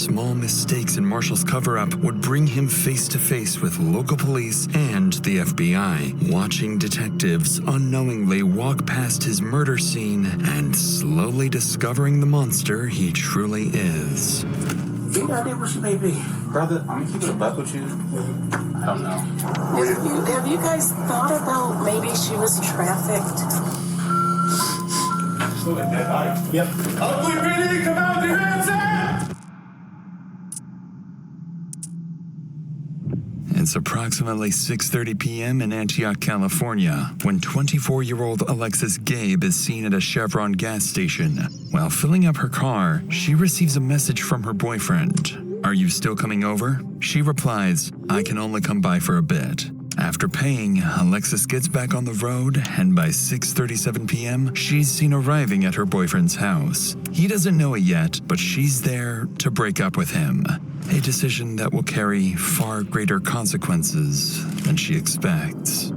small mistakes in Marshall's cover-up would bring him face to face with local police and the FBI. Watching detectives unknowingly walk past his murder scene and slowly discovering the monster he truly is. Any idea where she may be? Brother, I'm gonna keep it a buck with you. I don't know. Have you guys thought about maybe she was trafficked? Yep. Oakland PD, come out with your hands up! It's approximately 6:30 p.m. in Antioch, California, when 24-year-old Alexis Gabe is seen at a Chevron gas station. While filling up her car, she receives a message from her boyfriend. "Are you still coming over?" She replies, "I can only come by for a bit." After paying, Alexis gets back on the road, and by 6:37 p.m., she's seen arriving at her boyfriend's house. He doesn't know it yet, but she's there to break up with him. A decision that will carry far greater consequences than she expects.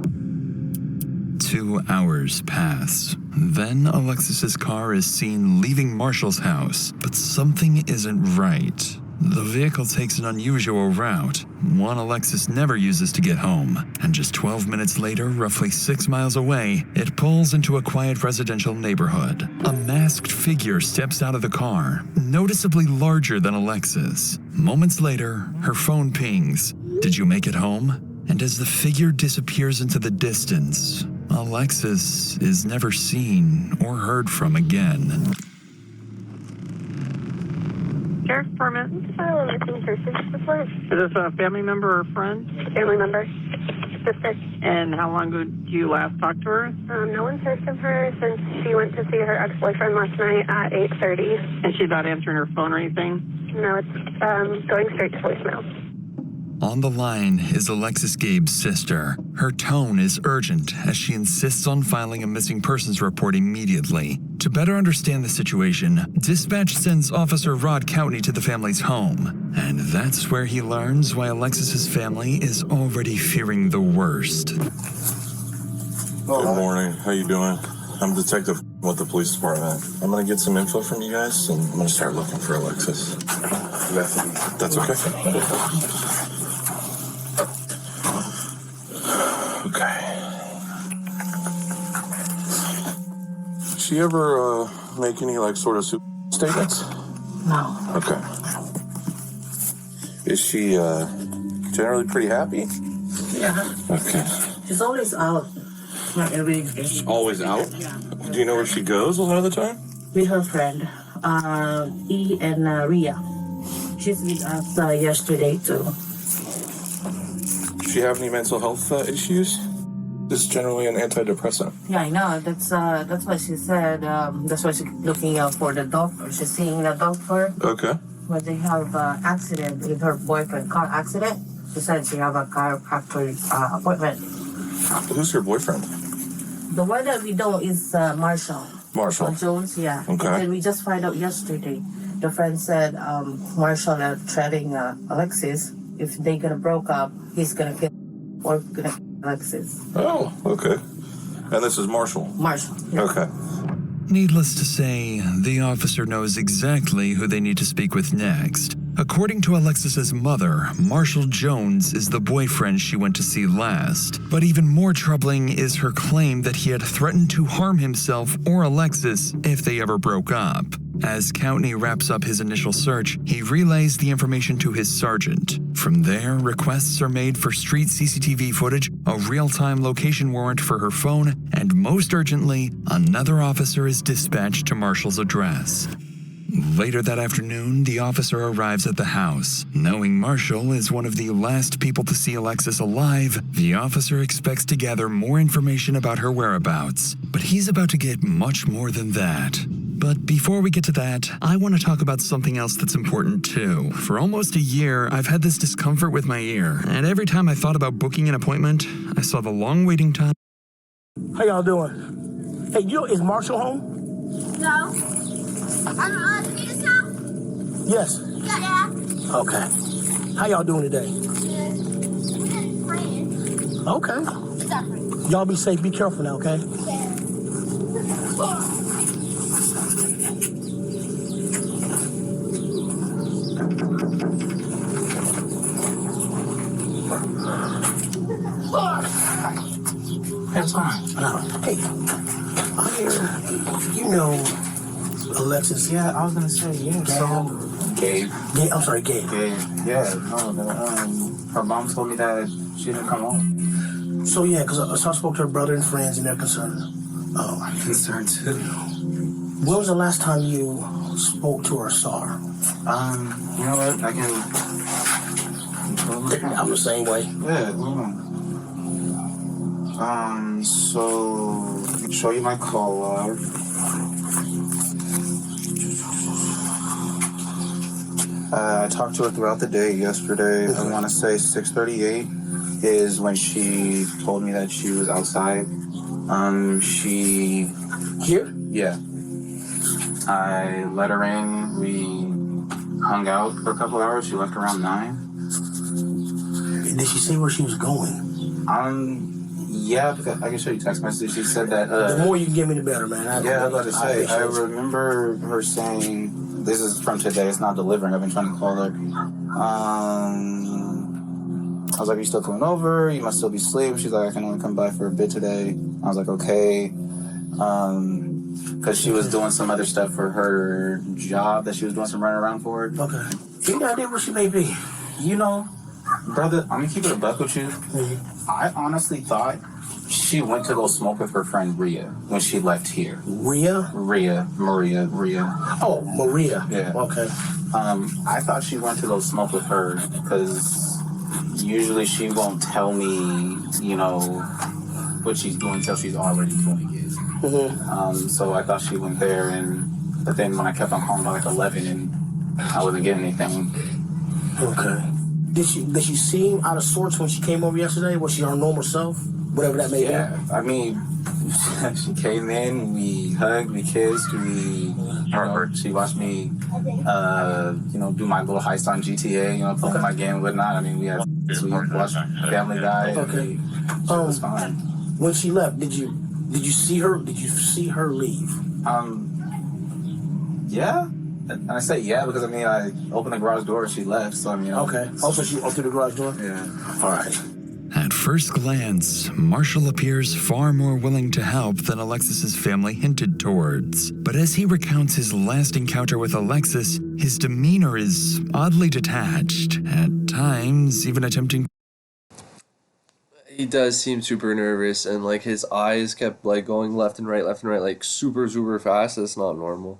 2 hours pass. Then Alexis's car is seen leaving Marshall's house, but something isn't right. The vehicle takes an unusual route, one Alexis never uses to get home, and just 12 minutes later, roughly 6 miles away, it pulls into a quiet residential neighborhood. A masked figure steps out of the car, noticeably larger than Alexis. Moments later, her phone pings, "Did you make it home?" And as the figure disappears into the distance, Alexis is never seen or heard from again. Sheriff's Department. File a missing person report. Is this a family member or friend? Family member. Sister. And how long ago did you last talk to her? No one's heard from her since she went to see her ex-boyfriend last night at 8:30. And she's not answering her phone or anything? No, it's going straight to voicemail. On the line is Alexis Gabe's sister. Her tone is urgent as she insists on filing a missing persons report immediately. To better understand the situation, dispatch sends Officer Rod Coutney to the family's home. And that's where he learns why Alexis's family is already fearing the worst. Good morning. How you doing? I'm Detective with the police department. I'm gonna get some info from you guys, and I'm gonna start looking for Alexis. That's okay. Okay. She ever make any sort of statements? No. Okay. Is she generally pretty happy? Yeah. Okay. She's always out. Not every day. Always out? Yeah. Do you know where she goes a lot of the time? With her friend, E and Ria. She's with us yesterday too. Does she have any mental health issues? This is generally an antidepressant. Yeah, I know. That's what she said. That's why she's looking out for the doctor. She's seeing the doctor. Okay. But they have an accident with her boyfriend, car accident. She said she have a chiropractor appointment. Who's your boyfriend? The one that we know is Marshall. Marshall. Jones, yeah. Okay. And then we just find out yesterday. The friend said Marshall threatening Alexis. If they gonna broke up, he's gonna kill or gonna kill Alexis. Oh, okay. And this is Marshall? Marshall. Yeah. Okay. Needless to say, the officer knows exactly who they need to speak with next. According to Alexis's mother, Marshall Jones is the boyfriend she went to see last. But even more troubling is her claim that he had threatened to harm himself or Alexis if they ever broke up. As Coutney wraps up his initial search, he relays the information to his sergeant. From there, requests are made for street CCTV footage, a real-time location warrant for her phone, and most urgently, another officer is dispatched to Marshall's address. Later that afternoon, the officer arrives at the house. Knowing Marshall is one of the last people to see Alexis alive, the officer expects to gather more information about her whereabouts. But he's about to get much more than that. But before we get to that, I want to talk about something else that's important too. For almost a year, I've had this discomfort with my ear, and every time I thought about booking an appointment, I saw the long waiting time. How y'all doing? Hey, is Marshall home? No. I'm Peter's house? Yes. Yeah. Okay. How y'all doing today? Friend. Okay. Y'all be safe. Be careful now, okay? That's fine. Hey, I hear you know Alexis. Yeah, I was gonna say, yeah. So, Gabe. I'm sorry, Gabe. Yeah, no, her mom told me that she didn't come home. So yeah, because I spoke to her brother and friends, and they're concerned. I'm concerned too. When was the last time you spoke to her or saw her? You know what? I can. I'm the same way. Yeah. So show you my call log. I talked to her throughout the day yesterday. I want to say 6:38 is when she told me that she was outside. She Here? Yeah. I let her in. We hung out for a couple hours. She left around 9. Did she say where she was going? Yeah, because I can show you text messages. She said that. The more you can give me, the better, man. I was about to say. I remember her saying, "This is from today. It's not delivering." I've been trying to call her. I was like, "Are you still coming over? You must still be asleep." She's like, "I can only come by for a bit today." I was like, "Okay." Because she was doing some other stuff for her job that she was doing some running around for. Okay. Any idea where she may be? You know, brother, I'm gonna keep it a buck with you. Mm-hmm. I honestly thought she went to go smoke with her friend Rhea when she left here. Maria. Oh, Maria. Yeah. Okay. I thought she went to go smoke with her because usually she won't tell me, you know, what she's doing until she's already doing it. Mm-hmm. So I thought she went there, but then when I kept on calling by like 11 and I wasn't getting anything. Okay. Did she seem out of sorts when she came over yesterday? Was she her normal self? Whatever that may be. Yeah, I mean, she came in, we hugged, we kissed, she watched me, do my little heist on GTA, play my game and whatnot. I mean, we watched Family Guy. Okay. It was fine. When she left, did you see her? Did you see her leave? Yeah. And I say yeah because I opened the garage door and she left. So Okay. Also, she opened the garage door. Yeah. All right. At first glance, Marshall appears far more willing to help than Alexis's family hinted towards. But as he recounts his last encounter with Alexis, his demeanor is oddly detached, at times even attempting. He does seem super nervous, and like his eyes kept like going left and right, like super, super fast. That's not normal.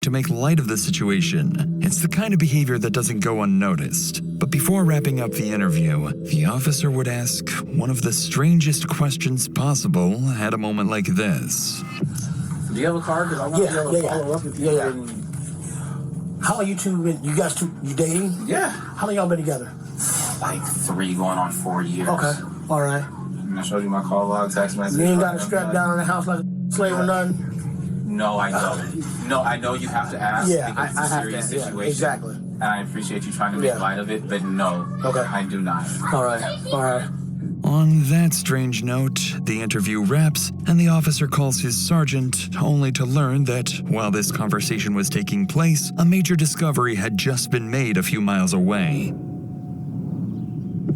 To make light of the situation. It's the kind of behavior that doesn't go unnoticed. But before wrapping up the interview, the officer would ask one of the strangest questions possible at a moment like this. Do you have a car? Because I want to follow up with you. Yeah. How long you dating? Yeah. How long y'all been together? Like 3 going on 4 years. Okay. All right. And I showed you my call log, text message. You ain't got to strap down in the house like a slave or nothing? No, I don't. No, I know you have to ask. Yeah, because it's a serious situation. Yeah, exactly. And I appreciate you trying to make light of it, but no. Okay. I do not. All right. On that strange note, the interview wraps, and the officer calls his sergeant, only to learn that, while this conversation was taking place, a major discovery had just been made a few miles away.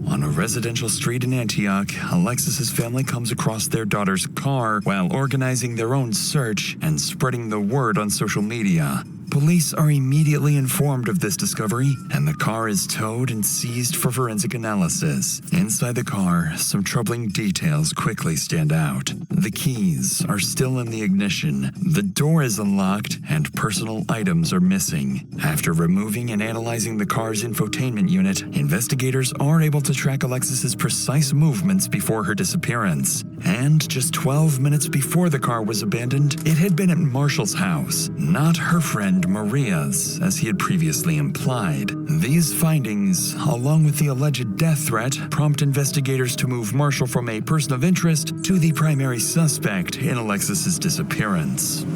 On a residential street in Antioch, Alexis's family comes across their daughter's car while organizing their own search and spreading the word on social media. Police are immediately informed of this discovery, and the car is towed and seized for forensic analysis. Inside the car, some troubling details quickly stand out. The keys are still in the ignition, the door is unlocked, and personal items are missing. After removing and analyzing the car's infotainment unit, investigators are able to track Alexis's precise movements before her disappearance. And just 12 minutes before the car was abandoned, it had been at Marshall's house, not her friend Maria's, as he had previously implied. These findings, along with the alleged death threat, prompt investigators to move Marshall from a person of interest to the primary suspect in Alexis's disappearance.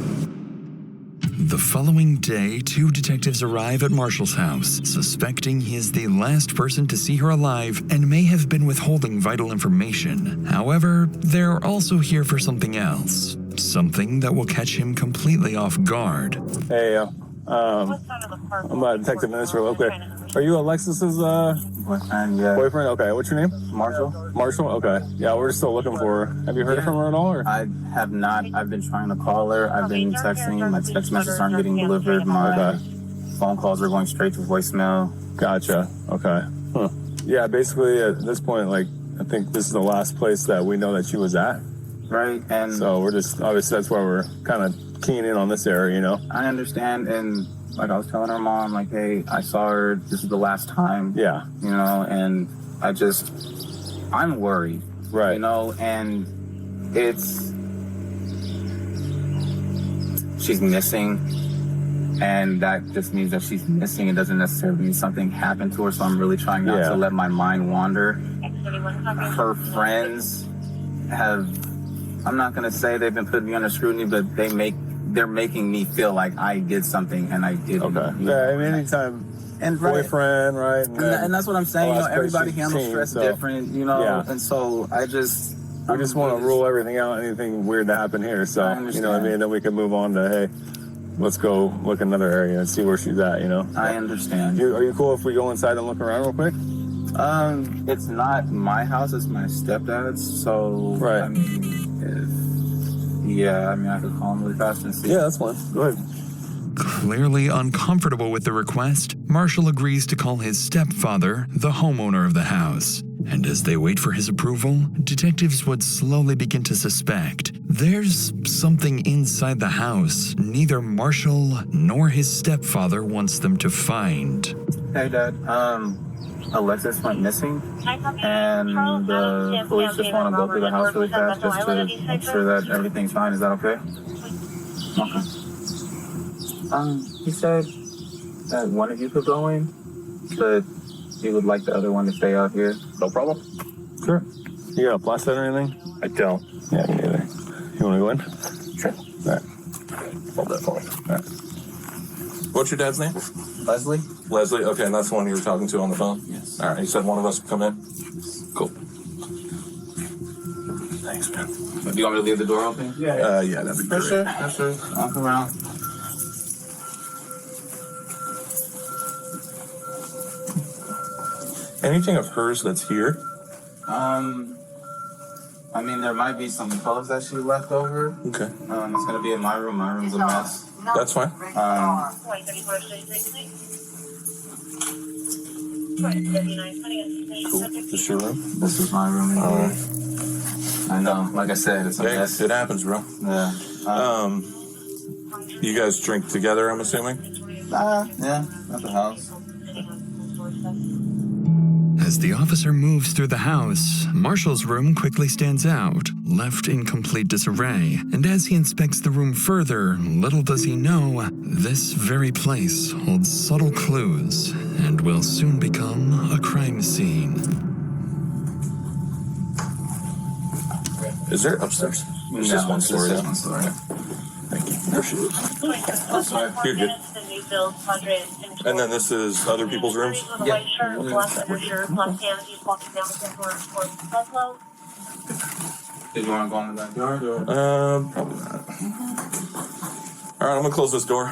The following day, 2 detectives arrive at Marshall's house, suspecting he is the last person to see her alive and may have been withholding vital information. However, they're also here for something else. Something that will catch him completely off guard. Hey, I'm a detective minister real quick. Are you Alexis's Boyfriend, yeah. boyfriend? Okay, what's your name? Marshall? Marshall? Okay. Yeah, we're still looking for her. Have you heard from her at all? Or? I have not. I've been trying to call her. I've been texting. My text messages aren't getting delivered. My phone calls are going straight to voicemail. Gotcha. Okay. Huh. Yeah, basically at this point, like, I think this is the last place that we know that she was at. Right, and So we're just, obviously that's why we're kind of keying in on this area, you know? I understand, and like I was telling her mom, like, hey, I saw her. This is the last time. Yeah. You know, and I'm worried. Right. You know, and she's missing, and that just means that she's missing. It doesn't necessarily mean something happened to her, so I'm really trying not to let my mind wander. Her friends I'm not going to say they've been putting me under scrutiny, but they're making me feel like I did something and I didn't. Okay. Yeah, I mean, anytime boyfriend, right? And that's what I'm saying. You know, everybody handles stress different, you know, yeah. and so I just want to rule everything out, anything weird to happen here. So, you know what I mean? Then we can move on to, hey, let's go look another area and see where she's at, you know? I understand. Are you cool if we go inside and look around real quick? It's not my house, it's my stepdad's, so right. I mean, I could call him really fast and see. Yeah, that's fine. Go ahead. Clearly uncomfortable with the request, Marshall agrees to call his stepfather, the homeowner of the house. And as they wait for his approval, detectives would slowly begin to suspect there's something inside the house neither Marshall nor his stepfather wants them to find. Hey, Dad. Alexis went missing, and the police just want to go through the house really fast just to make sure that everything's fine. Is that okay? Okay. He said that one of you could go in, but he would like the other one to stay out here. No problem. Sure. You got a plastic or anything? I don't. Yeah, me neither. You want to go in? Sure. All right. Hold that for me. All right. What's your dad's name? Leslie? Leslie? Okay, and that's the one you were talking to on the phone? Yes. All right, you said one of us would come in? Cool. Thanks, man. Do you want me to leave the door open? Yeah, that'd be great. Sure. I'll come around. Anything of hers that's here? I mean, there might be some clothes that she left over. Okay. It's gonna be in my room. My room's a mess. That's fine. Cool. This your room? This is my room. I know. Like I said, it's a Hey, mess. it happens, bro. Yeah. You guys drink together, I'm assuming? Yeah, at the house. As the officer moves through the house, Marshall's room quickly stands out, left in complete disarray. And as he inspects the room further, little does he know, this very place holds subtle clues and will soon become a crime scene. Is there upstairs? There's just one story. Just one story. Thank you. Appreciate it. You're good. And then this is other people's rooms? Yeah. Did you want to go in the backyard or? Probably not. All right, I'm gonna close this door.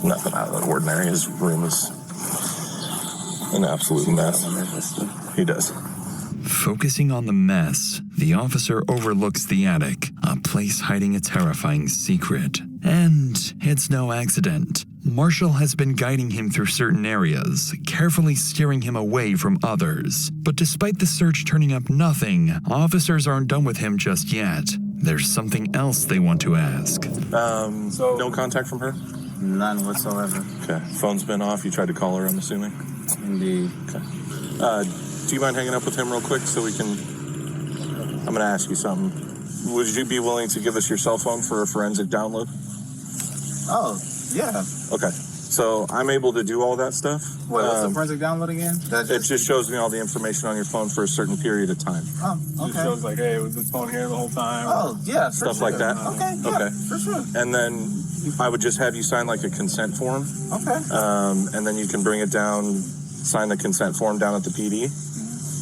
Nothing out of the ordinary. His room is an absolute mess. He does. Focusing on the mess, the officer overlooks the attic, a place hiding a terrifying secret. And it's no accident. Marshall has been guiding him through certain areas, carefully steering him away from others. But despite the search turning up nothing, officers aren't done with him just yet. There's something else they want to ask. No contact from her? None whatsoever. Okay. Phone's been off. You tried to call her, I'm assuming? Indeed. Okay. Do you mind hanging up with him real quick so we can... I'm going to ask you something. Would you be willing to give us your cell phone for a forensic download? Oh, yeah. Okay. So I'm able to do all that stuff. What's the forensic download again? It just shows me all the information on your phone for a certain period of time. Oh, okay. It shows like, hey, was this phone here the whole time? Oh, yeah. For Stuff sure. like that? Okay, yeah, Okay. for sure. And then I would just have you sign like a consent form. Okay. And then you can bring it down, sign the consent form down at the PD.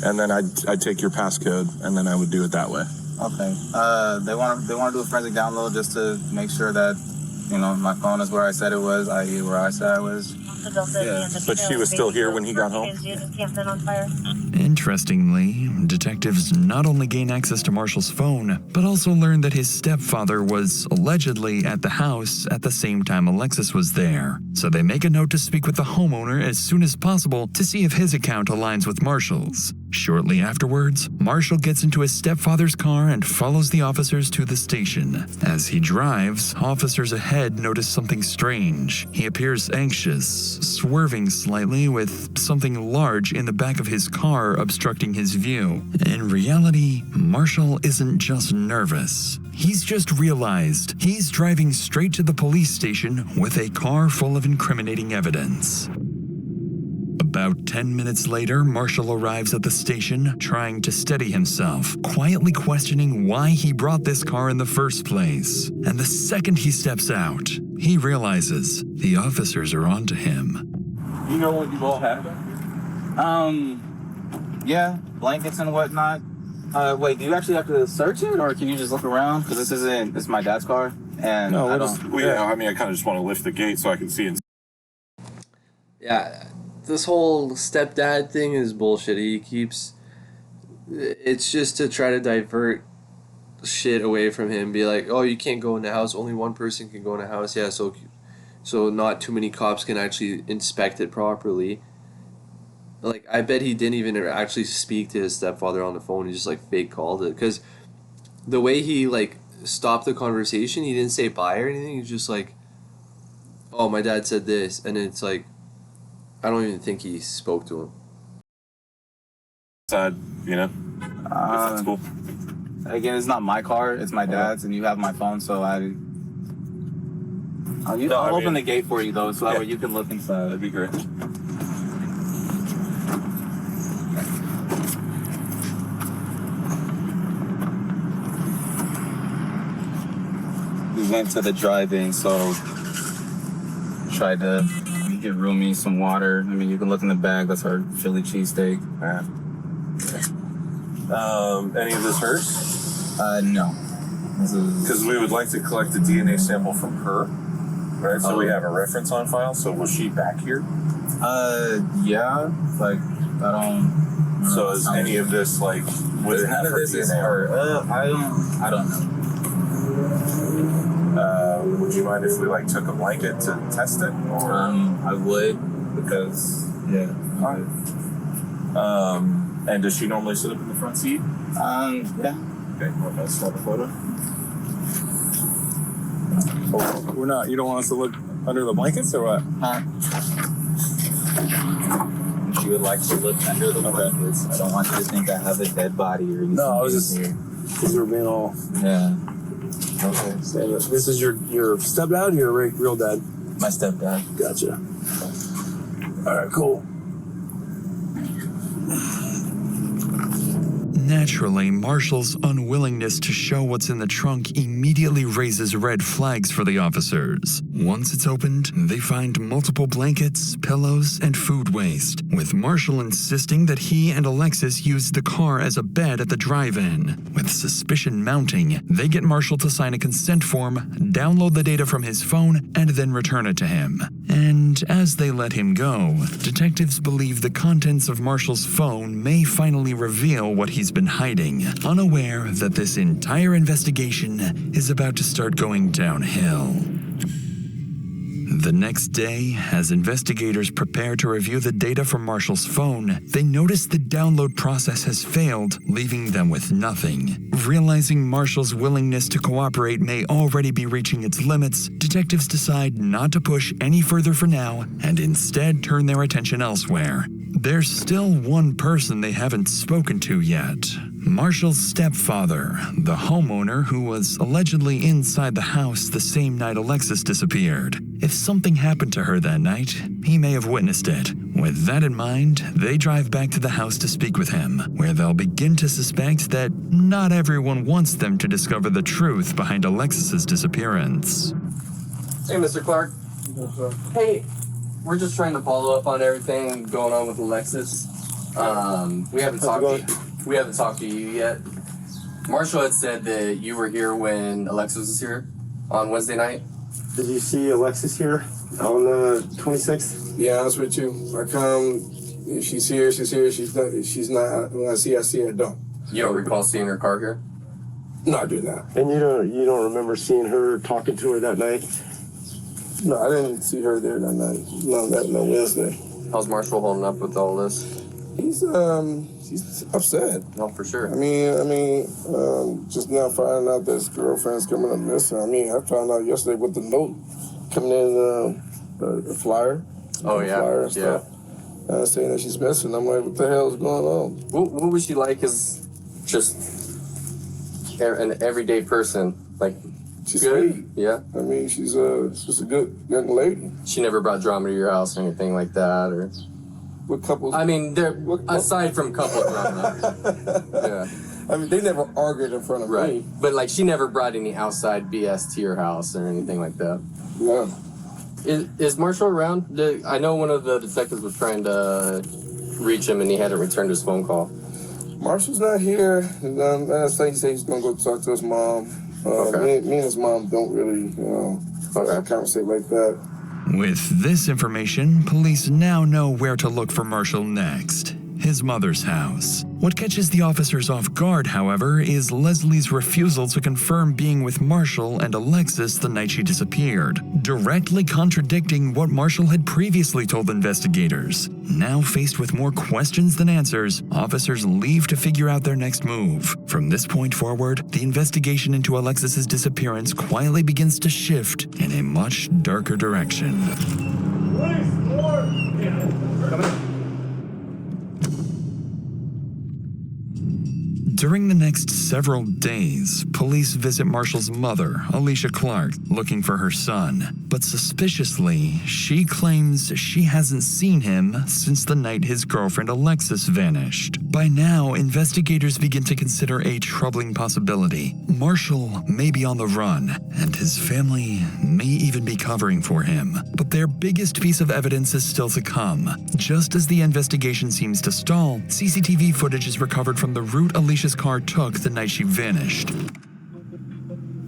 And then I'd take your passcode, and then I would do it that way. Okay. They want to do a forensic download just to make sure that, you know, my phone is where I said it was, i.e. where I said I was. Yeah, but she was still here when he got home? Interestingly, detectives not only gain access to Marshall's phone, but also learn that his stepfather was allegedly at the house at the same time Alexis was there. So they make a note to speak with the homeowner as soon as possible to see if his account aligns with Marshall's. Shortly afterwards, Marshall gets into his stepfather's car and follows the officers to the station. As he drives, officers ahead notice something strange. He appears anxious, swerving slightly with something large in the back of his car obstructing his view. In reality, Marshall isn't just nervous. He's just realized he's driving straight to the police station with a car full of incriminating evidence. About 10 minutes later, Marshall arrives at the station, trying to steady himself, quietly questioning why he brought this car in the first place. And the second he steps out, he realizes the officers are onto him. You know what you all have? Yeah, blankets and whatnot. Wait, do you actually have to search it, or can you just look around? Because this is my dad's car, and No, I I don't. mean, I kind of just want to lift the gate so I can see. Yeah, this whole stepdad thing is bullshit. It's just to try to divert shit away from him. Be like, oh, you can't go in the house. Only one person can go in the house. Yeah, so not too many cops can actually inspect it properly. Like, I bet he didn't even actually speak to his stepfather on the phone. He just, like, fake called it. Because the way he, like, stopped the conversation, he didn't say bye or anything. He's just like, oh, my dad said this. And it's like, I don't even think he spoke to him. Side, you know? That's cool. Again, it's not my car. It's my dad's, and you have my phone, so I'll open the gate for you, though, so that way you can look inside. That'd be great. We went to the drive-in, so tried to get Rumi some water. I mean, you can look in the bag. That's our Philly cheesesteak. Any of this hers? No. Because we would like to collect a DNA sample from her, right? So we have a reference on file. So was she back here? Yeah. Like, I don't. So is any of this like? Was None of this is her. I don't know. Would you mind if we like took a blanket to test it? Or? I would, because yeah. And does she normally sit up in the front seat? Yeah. Okay, well, let's start the photo. Oh, we're not. You don't want us to look under the blankets or what? She would like to look under the blankets. I don't want you to think I have a dead body or anything. No, I was just because we're being all. Yeah. Okay. So this is your stepdad or your real dad? My stepdad. Gotcha. All right, cool. Naturally, Marshall's unwillingness to show what's in the trunk immediately raises red flags for the officers. Once it's opened, they find multiple blankets, pillows, and food waste, with Marshall insisting that he and Alexis used the car as a bed at the drive-in. With suspicion mounting, they get Marshall to sign a consent form, download the data from his phone, and then return it to him. And as they let him go, detectives believe the contents of Marshall's phone may finally reveal what he's been hiding, unaware that this entire investigation is about to start going downhill. The next day, as investigators prepare to review the data from Marshall's phone, they notice the download process has failed, leaving them with nothing. Realizing Marshall's willingness to cooperate may already be reaching its limits, detectives decide not to push any further for now and instead turn their attention elsewhere. There's still one person they haven't spoken to yet. Marshall's stepfather, the homeowner who was allegedly inside the house the same night Alexis disappeared. If something happened to her that night, he may have witnessed it. With that in mind, they drive back to the house to speak with him, where they'll begin to suspect that not everyone wants them to discover the truth behind Alexis's disappearance. Hey, Mr. Clark. Hey, we're just trying to follow up on everything going on with Alexis. We haven't talked to you yet. Marshall had said that you were here when Alexis was here on Wednesday night. Did you see Alexis here on the 26th? Be honest with you, I come. If she's here, she's here. She's not. If she's not. When I see her, I don't. You don't recall seeing her car here? No, I do not. And you don't remember seeing her, talking to her that night? No, I didn't see her there that night. No Wednesday. How's Marshall holding up with all this? He's upset. No, for sure. I mean, just now finding out that his girlfriend's coming up missing. I mean, I found out yesterday with the note coming in, the flyer. Oh, yeah. Flyer and stuff. Saying that she's missing. I'm like, what the hell is going on? What was she like as just an everyday person? Like, she's good? Sweet. Yeah? I mean, she's just a good young lady. She never brought drama to your house or anything like that, or... What couples? I mean, aside from couple drama. Yeah. I mean, they never argued in front of me. But, like, she never brought any outside BS to your house or anything like that? No. Is Marshall around? I know one of the detectives was trying to reach him and he hadn't returned his phone call. Marshall's not here. Last thing he said he's going to go talk to his mom. Me and his mom don't really, conversate like that. With this information, police now know where to look for Marshall next. His mother's house. What catches the officers off guard, however, is Leslie's refusal to confirm being with Marshall and Alexis the night she disappeared, directly contradicting what Marshall had previously told investigators. Now faced with more questions than answers, officers leave to figure out their next move. From this point forward, the investigation into Alexis's disappearance quietly begins to shift in a much darker direction. During the next several days, police visit Marshall's mother, Alicia Clark, looking for her son. But suspiciously, she claims she hasn't seen him since the night his girlfriend Alexis vanished. By now, investigators begin to consider a troubling possibility. Marshall may be on the run, and his family may even be covering for him. But their biggest piece of evidence is still to come. Just as the investigation seems to stall, CCTV footage is recovered from the route Alicia's car took the night she vanished.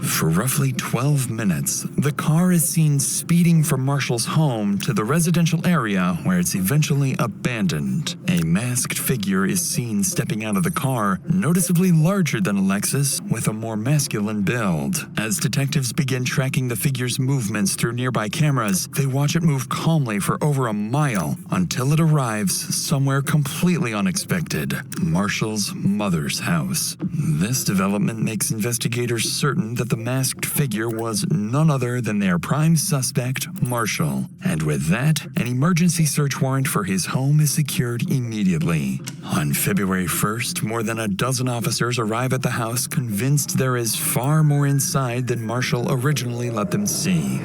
For roughly 12 minutes, the car is seen speeding from Marshall's home to the residential area where it's eventually abandoned. A masked figure is seen stepping out of the car, noticeably larger than Alexis, with a more masculine build. As detectives begin tracking the figure's movements through nearby cameras, they watch it move calmly for over a mile until it arrives somewhere completely unexpected: Marshall's mother's house. This development makes investigators certain that the masked figure was none other than their prime suspect, Marshall. And with that, an emergency search warrant for his home is secured immediately. On February 1st, more than a dozen officers arrive at the house, convinced there is far more inside than Marshall originally let them see.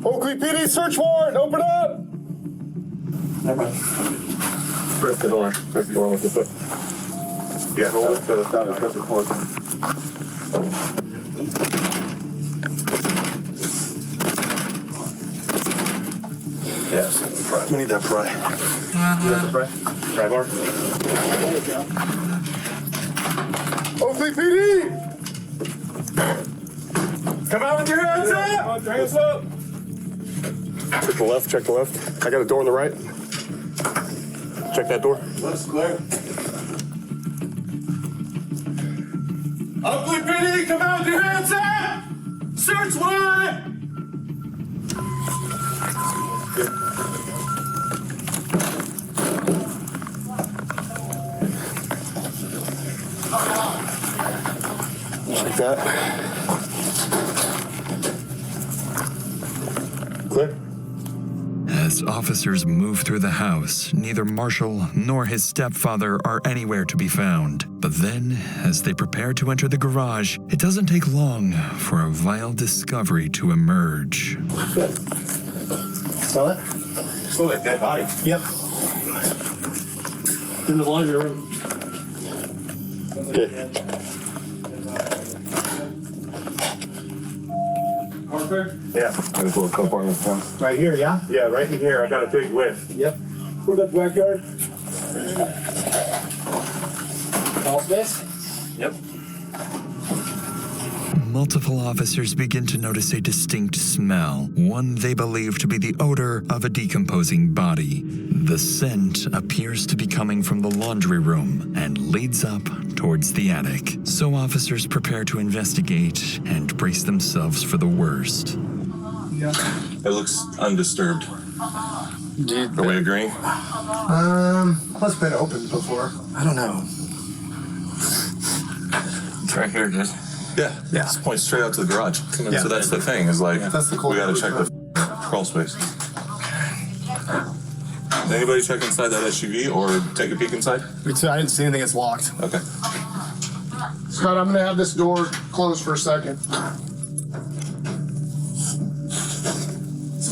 Oakley PD search warrant, open up! Never mind. Press the door with your foot. Yeah, hold it to down and press the cord. Yes, we need that pry. You got the pry? Pry bar? Oakley PD! Come out with your hands up! Hands up! Check the left, check the left. I got a door on the right. Check that door. Left's clear. Oakley PD, come out with your hands up! Search warrant! Like that. Clear. As officers move through the house, neither Marshall nor his stepfather are anywhere to be found. But then, as they prepare to enter the garage, it doesn't take long for a vile discovery to emerge. Smell it? Smell like dead body. Yep. In the laundry room. Okay. Parker? Yeah. I just want a couple of them. Right here, yeah? Yeah, right in here. I got a big lift. Yep. Where's that backyard? All this? Yep. Multiple officers begin to notice a distinct smell, one they believe to be the odor of a decomposing body. The scent appears to be coming from the laundry room and leads up towards the attic. So officers prepare to investigate and brace themselves for the worst. It looks undisturbed. Are we agreeing? Plus been opened before. I don't know. It's right here, dude. Yeah. Just point straight out to the garage. Yeah. So that's the thing, is like, That's the cold we gotta check the crawl space. Anybody check inside that SUV or take a peek inside? I didn't see anything that's locked. Okay. Scott, I'm gonna have this door closed for a second.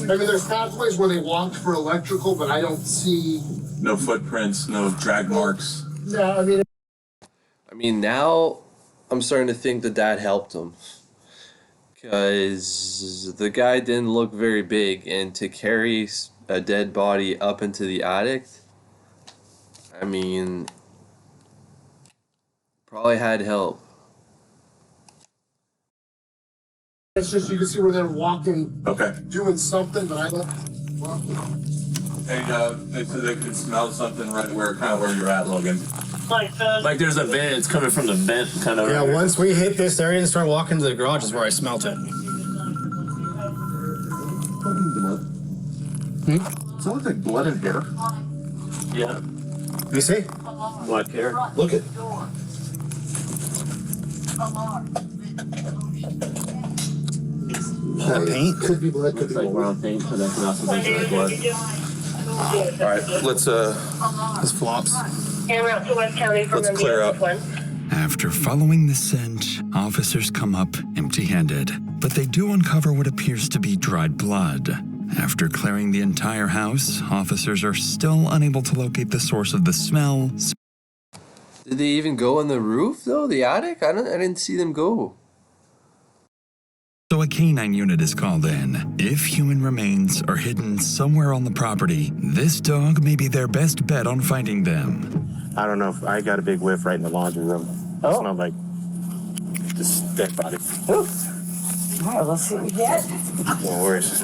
I mean, there's pathways where they walked for electrical, but I don't see. No footprints, no drag marks. Yeah, I mean, now I'm starting to think the dad helped him. Because the guy didn't look very big, and to carry a dead body up into the attic, I mean, probably had help. It's just you can see where they're walking, Okay. doing something, but I don't. And they said they could smell something right where you're at, Logan. Like there's a vent. It's coming from the vent, kind of. Yeah, once we hit this area and start walking to the garage is where I smelt it. Does it look like blood and hair? Yeah. Let me see. Black hair. Look at. Paint? Could be blood, could be Like brown paint, and then can also be blood. All right, let's This flops. En route to West County from Let's clear ambulance out. 1. After following the scent, officers come up empty-handed, but they do uncover what appears to be dried blood. After clearing the entire house, officers are still unable to locate the source of the smell. Did they even go on the roof though? The attic? I didn't see them go. So a canine unit is called in. If human remains are hidden somewhere on the property, this dog may be their best bet on finding them. I don't know if I got a big whiff right in the laundry room. It smelled like just dead body. All right, let's see what we get. No worries.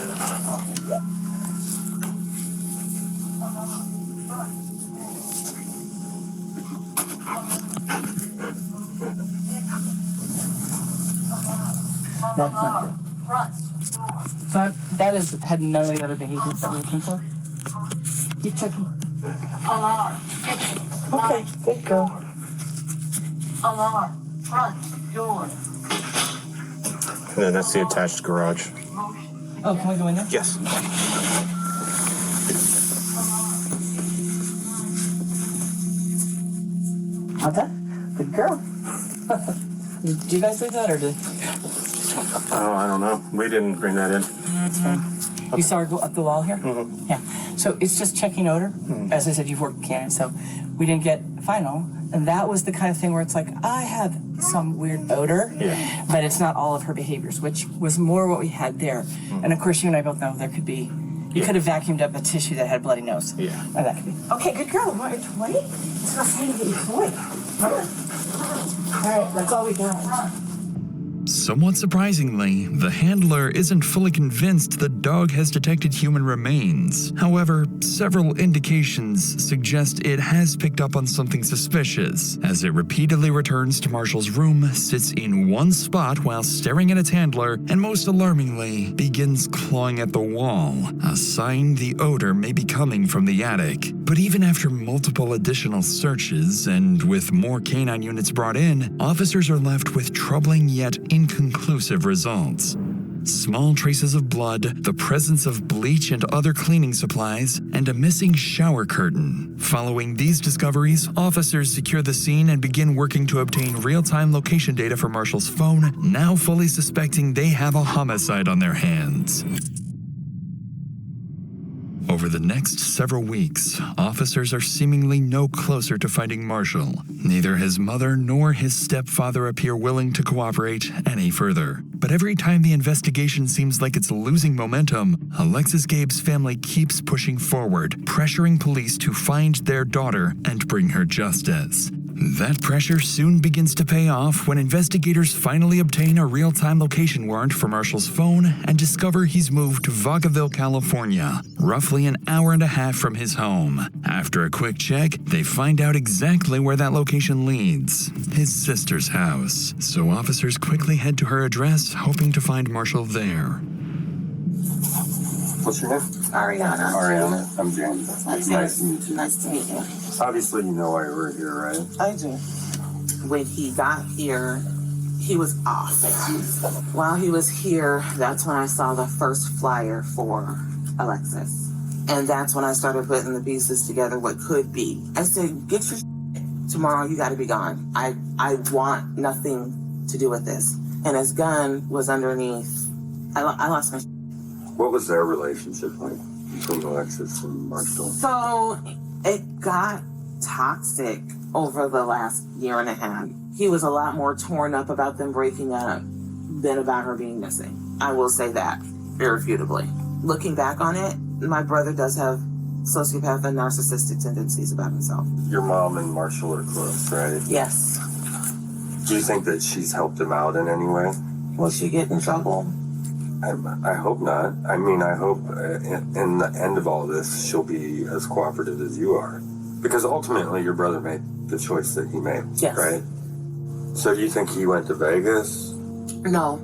That's not good. But that had none of the other behaviors that we're looking for. Keep checking. Okay, good girl. And then that's the attached garage. Oh, can we go in there? Yes. How's that? Good girl. Do you guys leave that or did? Oh, I don't know. We didn't bring that in. That's fine. You saw her go up the wall here? Mm-hmm. Yeah. So it's just checking odor. As I said, you've worked with cannons, so we didn't get final. And that was the kind of thing where it's like, I have some weird odor, Yeah. but it's not all of her behaviors, which was more what we had there. And of course, you and I both know there could be, you could have vacuumed up a tissue that had a bloody nose. Yeah. And that could be. Okay, good girl. Want your toy? It's not saying to get your toy. All right, that's all we got. Somewhat surprisingly, the handler isn't fully convinced the dog has detected human remains. However, several indications suggest it has picked up on something suspicious, as it repeatedly returns to Marshall's room, sits in one spot while staring at its handler, and most alarmingly, begins clawing at the wall, a sign the odor may be coming from the attic. But even after multiple additional searches, and with more canine units brought in, officers are left with troubling yet inconclusive results. Small traces of blood, the presence of bleach and other cleaning supplies, and a missing shower curtain. Following these discoveries, officers secure the scene and begin working to obtain real-time location data for Marshall's phone, now fully suspecting they have a homicide on their hands. Over the next several weeks, officers are seemingly no closer to finding Marshall. Neither his mother nor his stepfather appear willing to cooperate any further. But every time the investigation seems like it's losing momentum, Alexis Gabe's family keeps pushing forward, pressuring police to find their daughter and bring her justice. That pressure soon begins to pay off when investigators finally obtain a real-time location warrant for Marshall's phone and discover he's moved to Vacaville, California, roughly an hour and a half from his home. After a quick check, they find out exactly where that location leads: his sister's house. So officers quickly head to her address, hoping to find Marshall there. What's your name? Ariana. Ariana. I'm James. Nice to meet you. Nice to meet you. Obviously, you know why we're here, right? I do. When he got here, he was off. While he was here, that's when I saw the first flyer for Alexis. And that's when I started putting the pieces together, what could be. I said, get your tomorrow, you gotta be gone. I want nothing to do with this. And his gun was underneath. I lost my What was their relationship like between Alexis and Marshall? So it got toxic over the last year and a half. He was a lot more torn up about them breaking up than about her being missing. I will say that, irrefutably. Looking back on it, my brother does have sociopath and narcissistic tendencies about himself. Your mom and Marshall are close, right? Yes. Do you think that she's helped him out in any way? Will she get in trouble? I hope not. I mean, I hope in the end of all this, she'll be as cooperative as you are. Because ultimately, your brother made the choice that he made, yes. Right? So do you think he went to Vegas? No.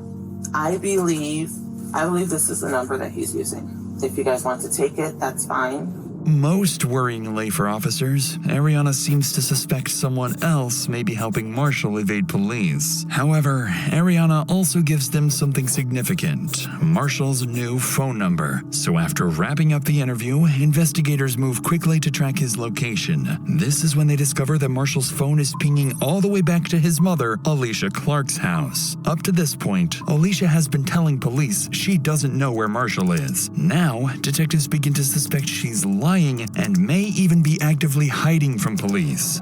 I believe this is the number that he's using. If you guys want to take it, that's fine. Most worryingly for officers, Ariana seems to suspect someone else may be helping Marshall evade police. However, Ariana also gives them something significant: Marshall's new phone number. So after wrapping up the interview, investigators move quickly to track his location. This is when they discover that Marshall's phone is pinging all the way back to his mother, Alicia Clark's house. Up to this point, Alicia has been telling police she doesn't know where Marshall is. Now, detectives begin to suspect she's lying and may even be actively hiding from police.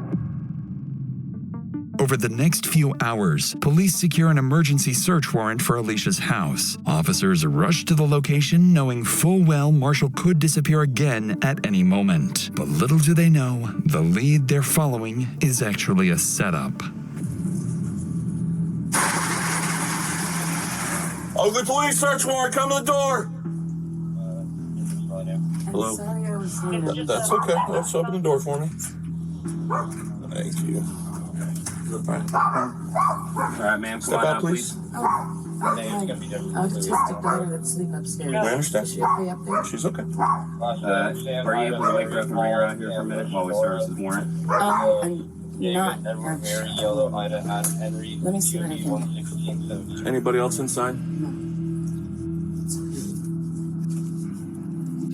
Over the next few hours, police secure an emergency search warrant for Alicia's house. Officers rush to the location knowing full well Marshall could disappear again at any moment. But little do they know, the lead they're following is actually a setup. Ugly police search warrant, come to the door! Hello? That's okay. Let's open the door for me. Thank you. All right, ma'am. Step out, please. Autistic daughter that sleep upstairs. I understand. Is she okay up there? She's okay. Are you able to wake her up and bring her out here for a minute while we service this warrant? I'm not. Let me see what I can. Anybody else inside?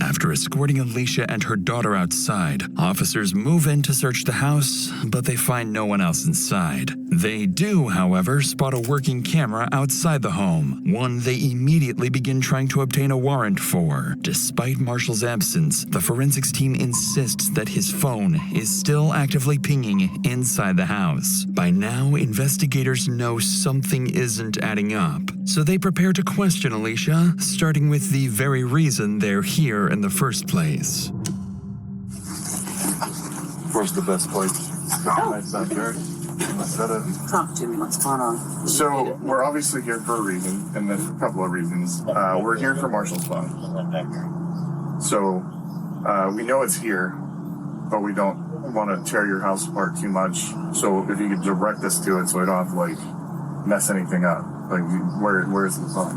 After escorting Alicia and her daughter outside, officers move in to search the house, but they find no one else inside. They do, however, spot a working camera outside the home, one they immediately begin trying to obtain a warrant for. Despite Marshall's absence, the forensics team insists that his phone is still actively pinging inside the house. By now, investigators know something isn't adding up, so they prepare to question Alicia, starting with the very reason they're here in the first place. Where's the best place? Nice out there. Talk to me. What's going on? So we're obviously here for a reason, and there's a couple of reasons. We're here for Marshall's phone. So we know it's here, but we don't want to tear your house apart too much. So if you could direct us to it, so we don't have to like mess anything up. Like where is the phone?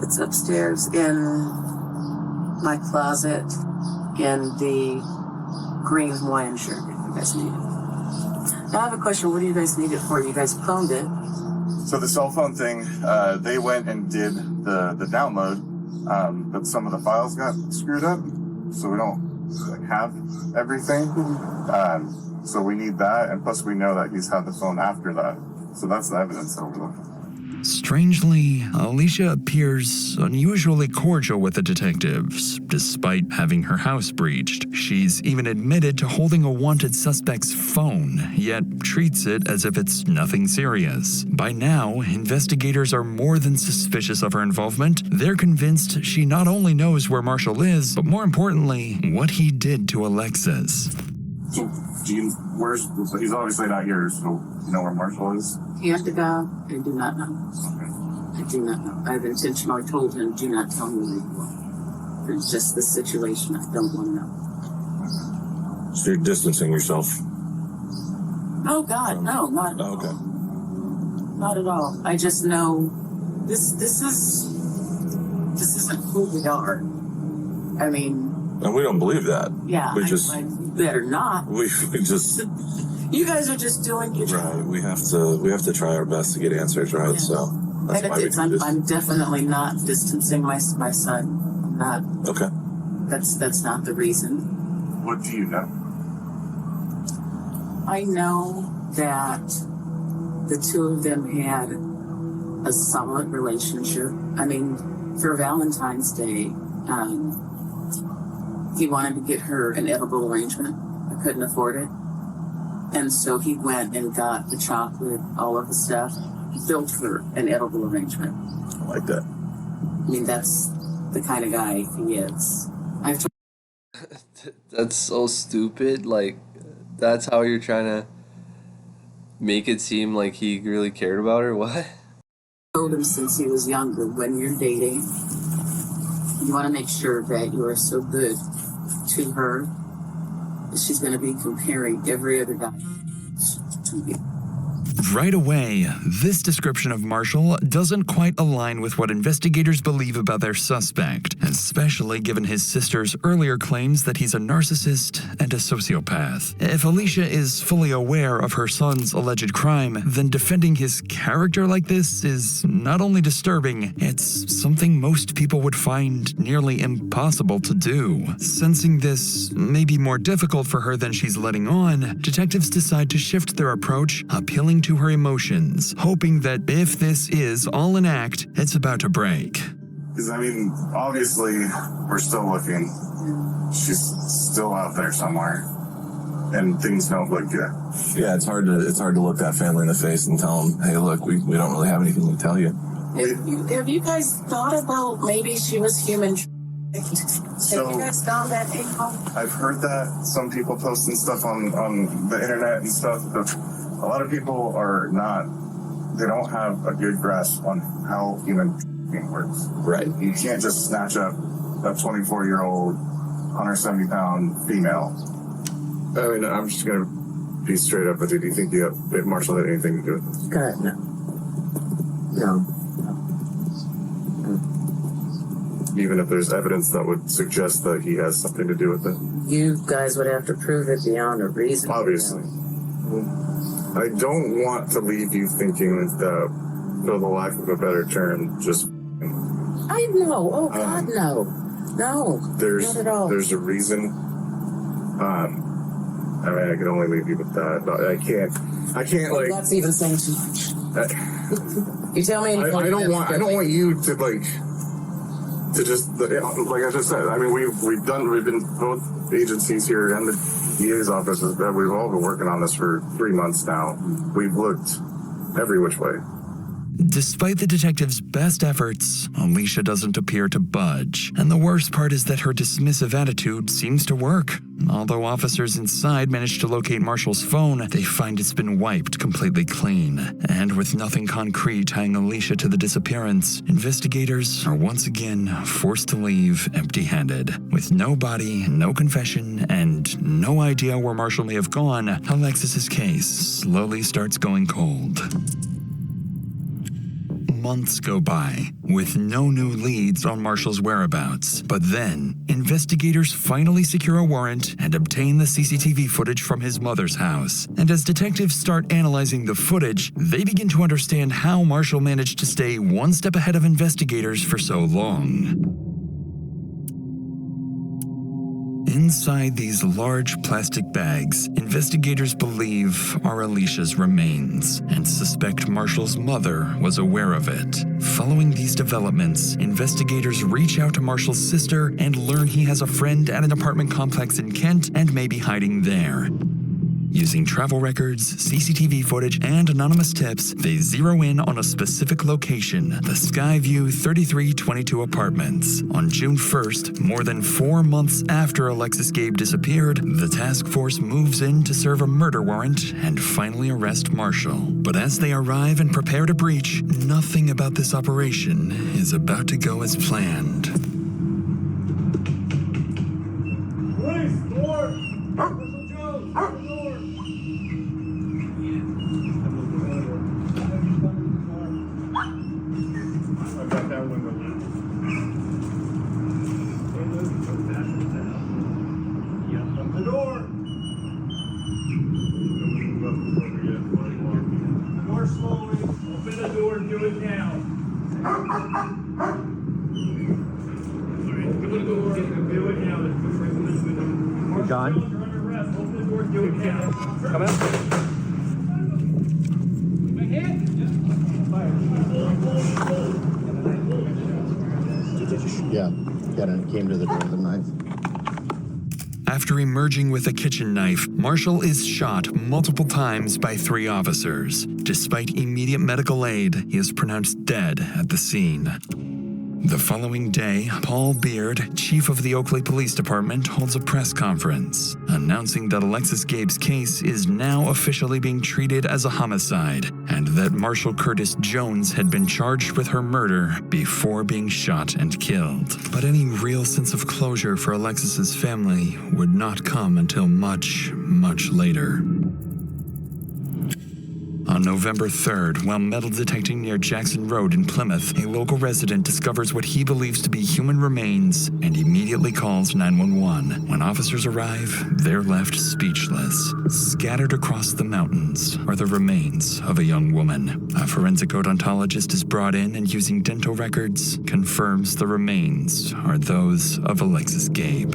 It's upstairs in my closet in the green Hawaiian shirt, if you guys need it. Now I have a question. What do you guys need it for? You guys cloned it. So the cell phone thing, they went and did the download, but some of the files got screwed up, so we don't have everything. So we need that, and plus we know that he's had the phone after that. So that's the evidence that we're looking for. Strangely, Alicia appears unusually cordial with the detectives, despite having her house breached. She's even admitted to holding a wanted suspect's phone, yet treats it as if it's nothing serious. By now, investigators are more than suspicious of her involvement. They're convinced she not only knows where Marshall is, but more importantly, what he did to Alexis. So, he's obviously not here, so you know where Marshall is? Hand to God, I do not know. I do not know. I've intentionally told him, do not tell me where you are. It's just the situation I don't want to know. So you're distancing yourself? Oh God, no, not at all. Okay. Not at all. I just know this isn't who we are. I mean, And we don't believe that. yeah, We I just, better not. we just, You guys are just doing your job. right, we have to try our best to get answers, right? Yeah. So that's And why we it's, do this. I'm definitely not distancing my son. I'm not. Okay. That's not the reason. What do you know? I know that the two of them had a solid relationship. I mean, for Valentine's Day, he wanted to get her an edible arrangement. I couldn't afford it. And so he went and got the chocolate, all of the stuff, built her an edible arrangement. I like that. I mean, that's the kind of guy he is. I've That's so stupid. Like, that's how you're trying to make it seem like he really cared about her? What? told him since he was younger, when you're dating, you want to make sure that you are so good to her that she's going to be comparing every other guy to you. Right away, this description of Marshall doesn't quite align with what investigators believe about their suspect, especially given his sister's earlier claims that he's a narcissist and a sociopath. If Alicia is fully aware of her son's alleged crime, then defending his character like this is not only disturbing, it's something most people would find nearly impossible to do. Sensing this may be more difficult for her than she's letting on, detectives decide to shift their approach, appealing to her emotions, hoping that if this is all an act, it's about to break. Because, I mean, obviously, we're still looking. She's still out there somewhere. And things don't look good. Yeah, it's hard to look that family in the face and tell them, hey, look, we don't really have anything to tell you. Have you guys thought about maybe she was human? Have you guys found that info? I've heard that some people posting stuff on the internet and stuff, but a lot of people they don't have a good grasp on how human works. Right. You can't just snatch up a 24-year-old, 170-pound female. I mean, I'm just going to be straight up with you. Do you think Marshall had anything to do with this? God, no. No. Even if there's evidence that would suggest that he has something to do with it? You guys would have to prove it beyond a reason. Obviously. I don't want to leave you thinking that, for the lack of a better term, just... I know. Oh, God, no. No, not at all. There's a reason. I mean, I can only leave you with that. But I can't Well, that's even saying too much. You tell me anything. I don't want you to, to just, like I just said, I mean, we've been, both agencies here and the DA's office, we've all been working on this for 3 months now. We've looked every which way. Despite the detective's best efforts, Alicia doesn't appear to budge. And the worst part is that her dismissive attitude seems to work. Although officers inside manage to locate Marshall's phone, they find it's been wiped completely clean. And with nothing concrete tying Alicia to the disappearance, investigators are once again forced to leave empty-handed. With no body, no confession, and no idea where Marshall may have gone, Alexis's case slowly starts going cold. Months go by, with no new leads on Marshall's whereabouts. But then, investigators finally secure a warrant and obtain the CCTV footage from his mother's house. And as detectives start analyzing the footage, they begin to understand how Marshall managed to stay one step ahead of investigators for so long. In inside these large plastic bags, investigators believe are Alicia's remains and suspect Marshall's mother was aware of it. Following these developments, investigators reach out to Marshall's sister and learn he has a friend at an apartment complex in Kent and may be hiding there. Using travel records, CCTV footage, and anonymous tips, they zero in on a specific location, the Skyview 3322 apartments. On June 1st, more than 4 months after Alexis Gabe disappeared, the task force moves in to serve a murder warrant and finally arrest Marshall. But as they arrive and prepare to breach, nothing about this operation is about to go as planned. Police, door! Marshall Jones, open the door! I got that window lit. Open the door! More slowly. Open the door and do it now. Open the door and do it now. John? You're under arrest. Open the door and do it now. Come out. Yeah, came to the door with a knife. After emerging with a kitchen knife, Marshall is shot multiple times by 3 officers. Despite immediate medical aid, he is pronounced dead at the scene. The following day, Paul Beard, chief of the Oakley Police Department, holds a press conference, announcing that Alexis Gabe's case is now officially being treated as a homicide, and that Marshall Curtis Jones had been charged with her murder before being shot and killed. But any real sense of closure for Alexis's family would not come until much, much later. On November 3rd, while metal detecting near Jackson Road in Plymouth, a local resident discovers what he believes to be human remains and immediately calls 911. When officers arrive, they're left speechless. Scattered across the mountains are the remains of a young woman. A forensic odontologist is brought in and, using dental records, confirms the remains are those of Alexis Gabe.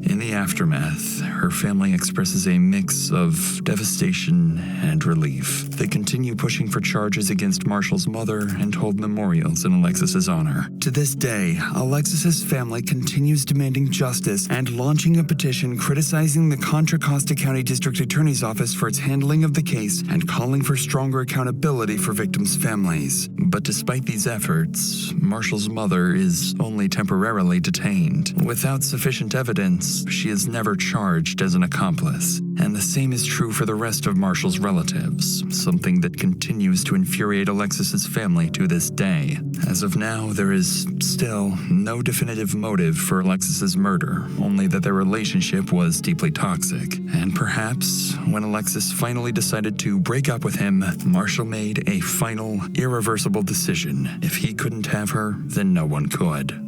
In the aftermath, her family expresses a mix of devastation and relief. They continue pushing for charges against Marshall's mother and hold memorials in Alexis's honor. To this day, Alexis's family continues demanding justice and launching a petition criticizing the Contra Costa County District Attorney's Office for its handling of the case and calling for stronger accountability for victims' families. But despite these efforts, Marshall's mother is only temporarily detained. Without sufficient evidence, she is never charged as an accomplice. And the same is true for the rest of Marshall's relatives, something that continues to infuriate Alexis's family to this day. As of now, there is still no definitive motive for Alexis's murder, only that their relationship was deeply toxic. And perhaps, when Alexis finally decided to break up with him, Marshall made a final, irreversible decision. If he couldn't have her, then no one could.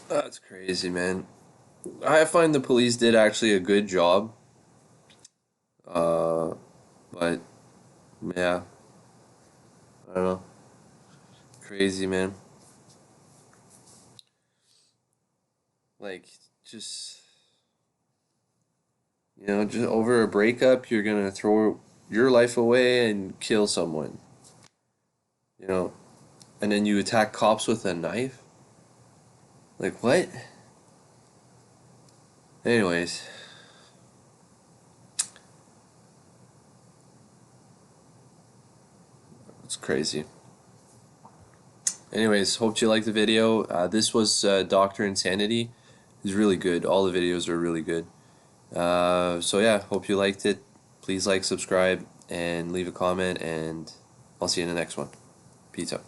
That's crazy, man. I find the police did actually a good job. But yeah, I don't know. Crazy, man. Like, just over a breakup, you're gonna throw your life away and kill someone. And then you attack cops with a knife? Like, what? Anyways. It's crazy. Anyways, hope you liked the video. This was Dr. Insanity. It's really good. All the videos are really good. So yeah, hope you liked it. Please like, subscribe, and leave a comment, and I'll see you in the next one. Peace out.